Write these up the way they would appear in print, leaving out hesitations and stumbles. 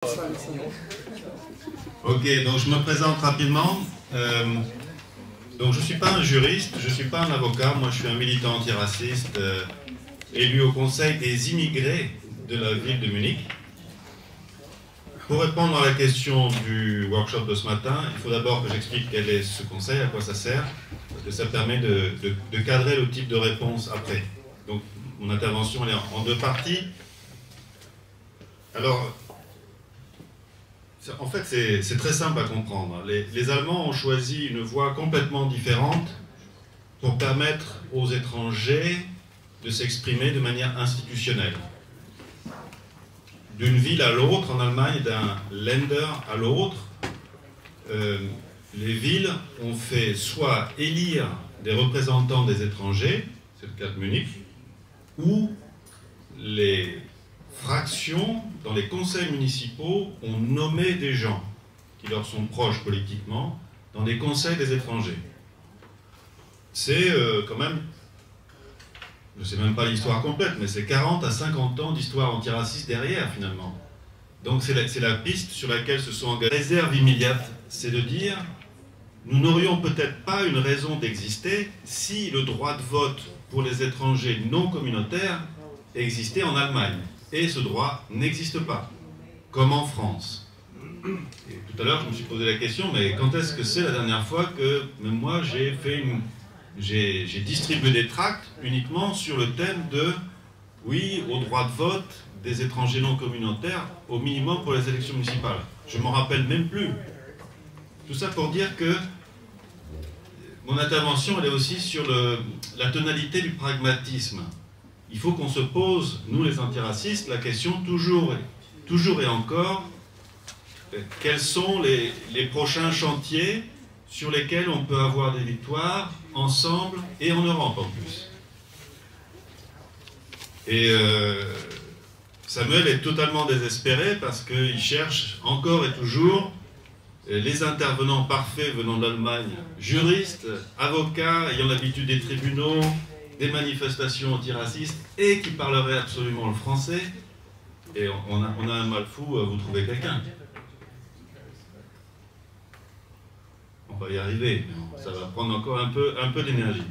Ok, donc je me présente rapidement. Donc je ne suis pas un juriste, je ne suis pas un avocat, moi je suis un militant antiraciste élu au Conseil des immigrés de la ville de Munich. Pour répondre à la question du workshop de ce matin, il faut d'abord que j'explique quel est ce conseil, à quoi ça sert, parce que ça permet de cadrer le type de réponse après. Donc mon intervention elle est en deux parties. Alors, en fait, c'est très simple à comprendre. Les Allemands ont choisi une voie complètement différente pour permettre aux étrangers de s'exprimer de manière institutionnelle. D'une ville à l'autre, en Allemagne, d'un Länder à l'autre, les villes ont fait soit élire des représentants des étrangers, c'est le cas de Munich, ou les fractions dans les conseils municipaux ont nommé des gens qui leur sont proches politiquement dans des conseils des étrangers. C'est quand même, je ne sais même pas l'histoire complète, mais c'est 40 à 50 ans d'histoire antiraciste derrière finalement. Donc c'est la piste sur laquelle se sont engagés. Réserve immédiate, c'est de dire, nous n'aurions peut-être pas une raison d'exister si le droit de vote pour les étrangers non communautaires existait en Allemagne. Et ce droit n'existe pas, comme en France. Et tout à l'heure, je me suis posé la question, mais quand est-ce que c'est la dernière fois que même moi j'ai distribué des tracts uniquement sur le thème de oui au droit de vote des étrangers non communautaires, au minimum pour les élections municipales. Je ne m'en rappelle même plus. Tout ça pour dire que mon intervention elle est aussi sur la tonalité du pragmatisme. Il faut qu'on se pose, nous les antiracistes, la question toujours et encore, quels sont les prochains chantiers sur lesquels on peut avoir des victoires ensemble et en Europe en plus. Et Samuel est totalement désespéré parce qu'il cherche encore et toujours les intervenants parfaits venant d'Allemagne, juristes, avocats, ayant l'habitude des tribunaux, des manifestations antiracistes et qui parleraient absolument le français. Et on a un mal fou à vous trouver quelqu'un. On va y arriver, mais ça va prendre encore un peu d'énergie.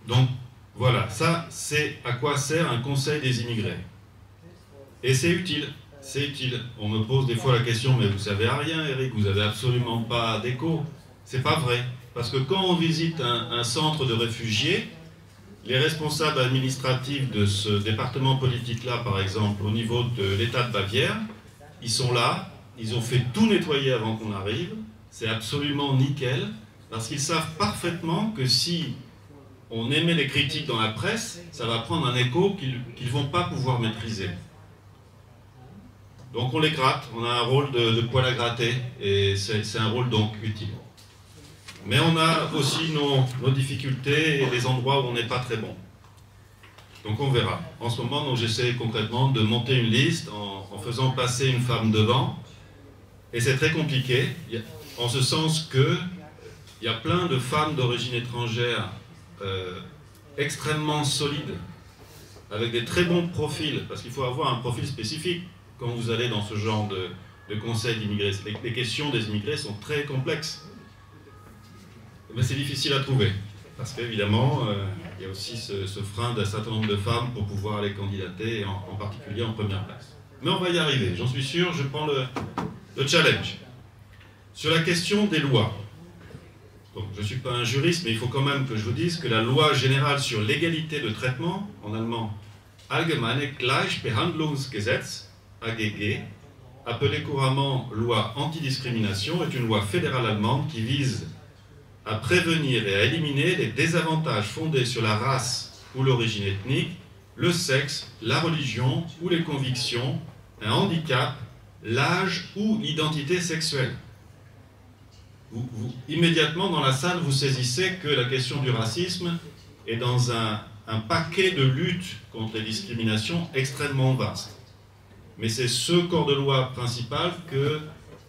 Donc voilà, ça c'est à quoi sert un conseil des immigrés. Et c'est utile, c'est utile. On me pose des fois la question, mais vous savez à rien Eric, vous n'avez absolument pas d'écho. C'est pas vrai. Parce que quand on visite un centre de réfugiés, les responsables administratifs de ce département politique-là, par exemple, au niveau de l'État de Bavière, ils sont là, ils ont fait tout nettoyer avant qu'on arrive, c'est absolument nickel, parce qu'ils savent parfaitement que si on émet des critiques dans la presse, ça va prendre un écho qu'ils ne vont pas pouvoir maîtriser. Donc on les gratte, on a un rôle de poil à gratter, et c'est un rôle donc utile. Mais on a aussi nos difficultés et les endroits où on n'est pas très bon. Donc on verra. En ce moment, j'essaie concrètement de monter une liste en faisant passer une femme devant. Et c'est très compliqué, en ce sens qu'il y a plein de femmes d'origine étrangère extrêmement solides, avec des très bons profils, parce qu'il faut avoir un profil spécifique quand vous allez dans ce genre de conseil d'immigrés. Les questions des immigrés sont très complexes. Mais c'est difficile à trouver, parce qu'évidemment, il y a aussi ce frein d'un certain nombre de femmes pour pouvoir aller candidater, en particulier en première place. Mais on va y arriver, j'en suis sûr, je prends le challenge. Sur la question des lois, donc, je ne suis pas un juriste, mais il faut quand même que je vous dise que la loi générale sur l'égalité de traitement, en allemand, Allgemeine Gleichbehandlungsgesetz, AGG, appelée couramment loi antidiscrimination, est une loi fédérale allemande qui vise à prévenir et à éliminer les désavantages fondés sur la race ou l'origine ethnique, le sexe, la religion ou les convictions, un handicap, l'âge ou l'identité sexuelle. Immédiatement dans la salle, vous saisissez que la question du racisme est dans un paquet de luttes contre les discriminations extrêmement vaste. Mais c'est ce corps de loi principal que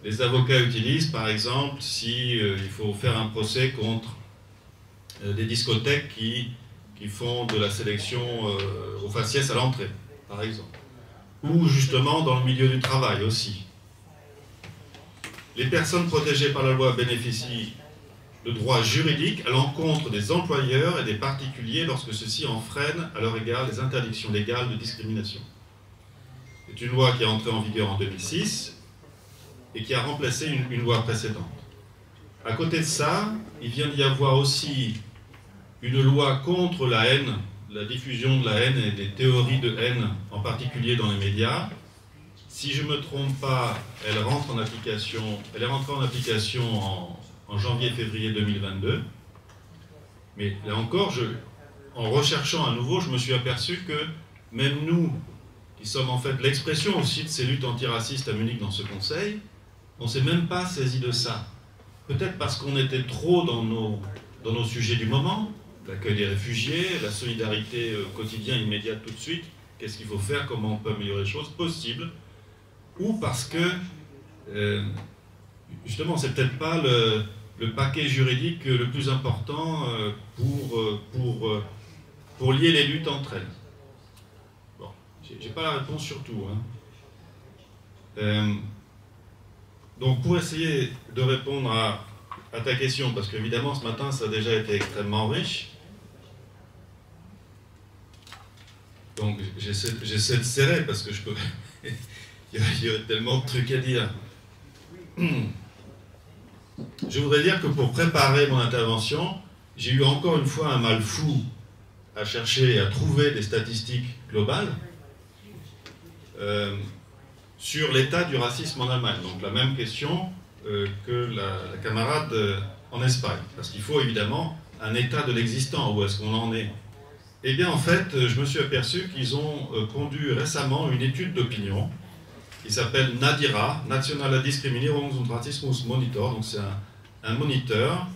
les avocats utilisent, par exemple, si il faut faire un procès contre des discothèques qui font de la sélection au faciès à l'entrée, par exemple. ou justement dans le milieu du travail aussi. Les personnes protégées par la loi bénéficient de droits juridiques à l'encontre des employeurs et des particuliers lorsque ceux-ci enfreignent à leur égard les interdictions légales de discrimination. C'est une loi qui est entrée en vigueur en 2006 et qui a remplacé une loi précédente. À côté de ça, il vient d'y avoir aussi une loi contre la haine, la diffusion de la haine et des théories de haine, en particulier dans les médias. Si je ne me trompe pas, elle est rentrée en application en janvier-février 2022. Mais là encore, en recherchant à nouveau, je me suis aperçu que même nous, qui sommes en fait l'expression aussi de ces luttes antiracistes à Munich dans ce conseil, on ne s'est même pas saisi de ça. Peut-être parce qu'on était trop dans nos sujets du moment, l'accueil des réfugiés, la solidarité quotidienne, immédiate tout de suite, qu'est-ce qu'il faut faire, comment on peut améliorer les choses, possible, ou parce que, justement, c'est peut-être pas le paquet juridique le plus important pour lier les luttes entre elles. Bon, j'ai pas la réponse sur tout, hein. Donc pour essayer de répondre à ta question, parce qu'évidemment ce matin ça a déjà été extrêmement riche, donc j'essaie de serrer parce que je peux... il y a tellement de trucs à dire. Je voudrais dire que pour préparer mon intervention, j'ai eu encore une fois un mal fou à chercher et à trouver des statistiques globales sur l'état du racisme en Allemagne. Donc la même question que la camarade en Espagne. Parce qu'il faut évidemment un état de l'existant, où est-ce qu'on en est. Eh bien en fait, je me suis aperçu qu'ils ont conduit récemment une étude d'opinion qui s'appelle NADIRA, Nationale Diskriminierungs- und Rassismus-Monitor, donc c'est un moniteur.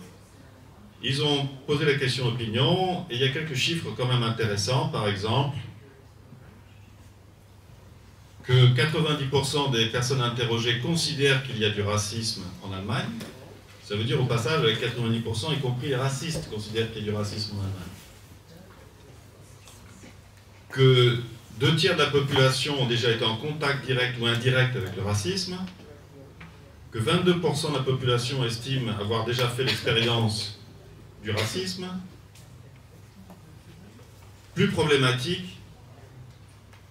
Ils ont posé la question d'opinion, et il y a quelques chiffres quand même intéressants, par exemple, que 90% des personnes interrogées considèrent qu'il y a du racisme en Allemagne. Ça veut dire au passage, avec 90%, y compris les racistes, considèrent qu'il y a du racisme en Allemagne. Que 2/3 de la population ont déjà été en contact direct ou indirect avec le racisme, que 22% de la population estime avoir déjà fait l'expérience du racisme. Plus problématique,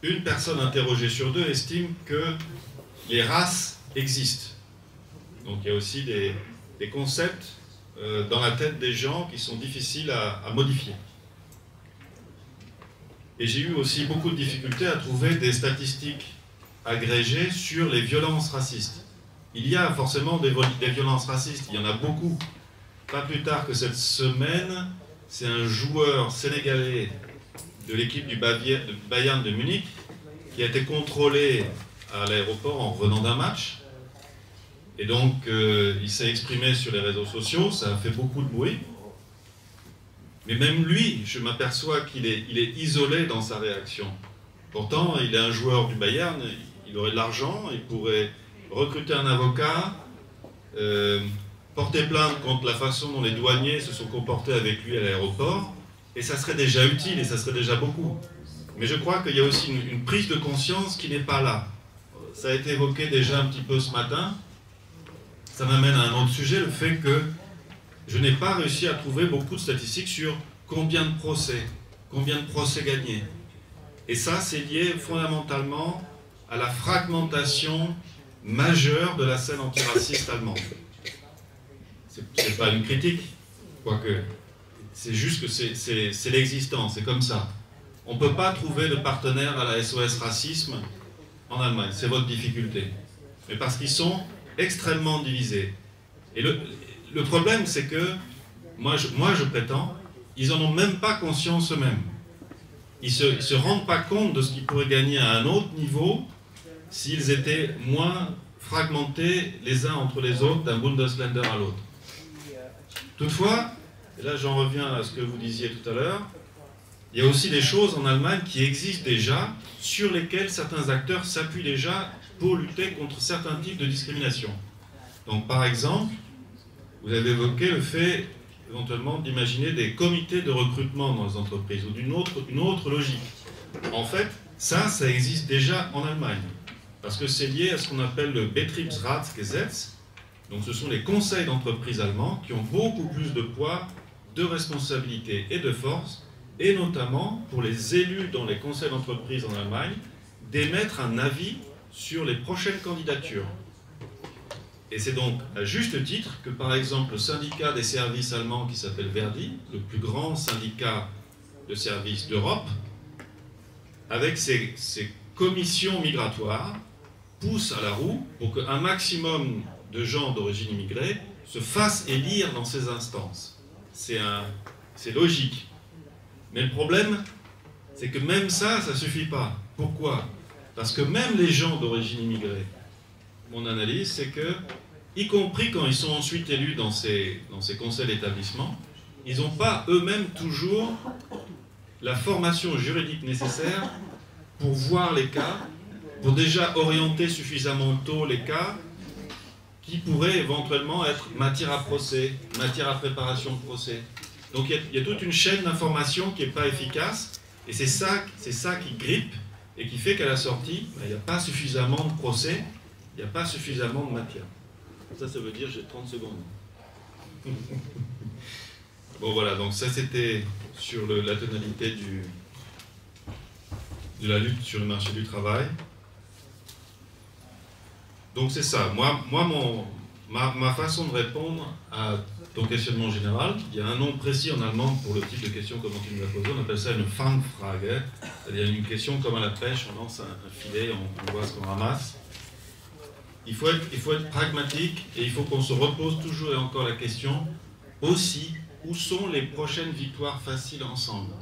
une personne interrogée sur 2 estime que les races existent. Donc il y a aussi des concepts dans la tête des gens qui sont difficiles à modifier. Et j'ai eu aussi beaucoup de difficultés à trouver des statistiques agrégées sur les violences racistes. Il y a forcément des violences racistes, il y en a beaucoup. Pas plus tard que cette semaine, c'est un joueur sénégalais de l'équipe du Bayern de Munich qui a été contrôlé à l'aéroport en revenant d'un match. Et donc, il s'est exprimé sur les réseaux sociaux, ça a fait beaucoup de bruit. Mais même lui, je m'aperçois qu'il est isolé dans sa réaction. Pourtant, il est un joueur du Bayern, il aurait de l'argent, il pourrait recruter un avocat, porter plainte contre la façon dont les douaniers se sont comportés avec lui à l'aéroport, et ça serait déjà utile, et ça serait déjà beaucoup. Mais je crois qu'il y a aussi une prise de conscience qui n'est pas là. Ça a été évoqué déjà un petit peu ce matin. Ça m'amène à un autre sujet, le fait que je n'ai pas réussi à trouver beaucoup de statistiques sur combien de procès gagnés. Et ça, c'est lié fondamentalement à la fragmentation majeure de la scène antiraciste allemande. C'est pas une critique, quoique. C'est juste que c'est l'existant, c'est comme ça. On ne peut pas trouver de partenaire à la SOS Racisme en Allemagne, c'est votre difficulté. Mais parce qu'ils sont extrêmement divisés. Et le problème, c'est que, moi je prétends, ils n'en ont même pas conscience eux-mêmes. Ils se rendent pas compte de ce qu'ils pourraient gagner à un autre niveau s'ils étaient moins fragmentés les uns entre les autres d'un Bundesländer à l'autre. Toutefois, et là j'en reviens à ce que vous disiez tout à l'heure, il y a aussi des choses en Allemagne qui existent déjà, sur lesquelles certains acteurs s'appuient déjà pour lutter contre certains types de discrimination. Donc par exemple, vous avez évoqué le fait éventuellement d'imaginer des comités de recrutement dans les entreprises, ou une autre logique. En fait, Ça existe déjà en Allemagne, parce que c'est lié à ce qu'on appelle le Betriebsratsgesetz. Donc ce sont les conseils d'entreprise allemands qui ont beaucoup plus de poids, de responsabilité et de force, et notamment pour les élus dans les conseils d'entreprise en Allemagne, d'émettre un avis sur les prochaines candidatures. Et c'est donc à juste titre que, par exemple, le syndicat des services allemands qui s'appelle Verdi, le plus grand syndicat de services d'Europe, avec ses commissions migratoires, pousse à la roue pour qu'un maximum de gens d'origine immigrée se fassent élire dans ces instances. C'est logique. Mais le problème, c'est que même ça ne suffit pas. Pourquoi? Parce que même les gens d'origine immigrée, mon analyse, c'est que, y compris quand ils sont ensuite élus dans ces conseils d'établissement, ils n'ont pas eux-mêmes toujours la formation juridique nécessaire pour voir les cas, pour déjà orienter suffisamment tôt les cas qui pourraient éventuellement être matière à procès, matière à préparation de procès. Donc il y a toute une chaîne d'information qui n'est pas efficace, et c'est ça qui grippe, et qui fait qu'à la sortie, il n'y a pas suffisamment de procès, il n'y a pas suffisamment de matière. Ça veut dire j'ai 30 secondes. Bon voilà, donc ça c'était sur la tonalité de la lutte sur le marché du travail. Donc c'est ça, ma façon de répondre à ton questionnement général, il y a un nom précis en allemand pour le type de question comme tu nous as posé, on appelle ça une Fangfrage, c'est-à-dire une question comme à la pêche, on lance un filet, on voit ce qu'on ramasse. Il faut être pragmatique et il faut qu'on se repose toujours et encore la question aussi, où sont les prochaines victoires faciles ensemble?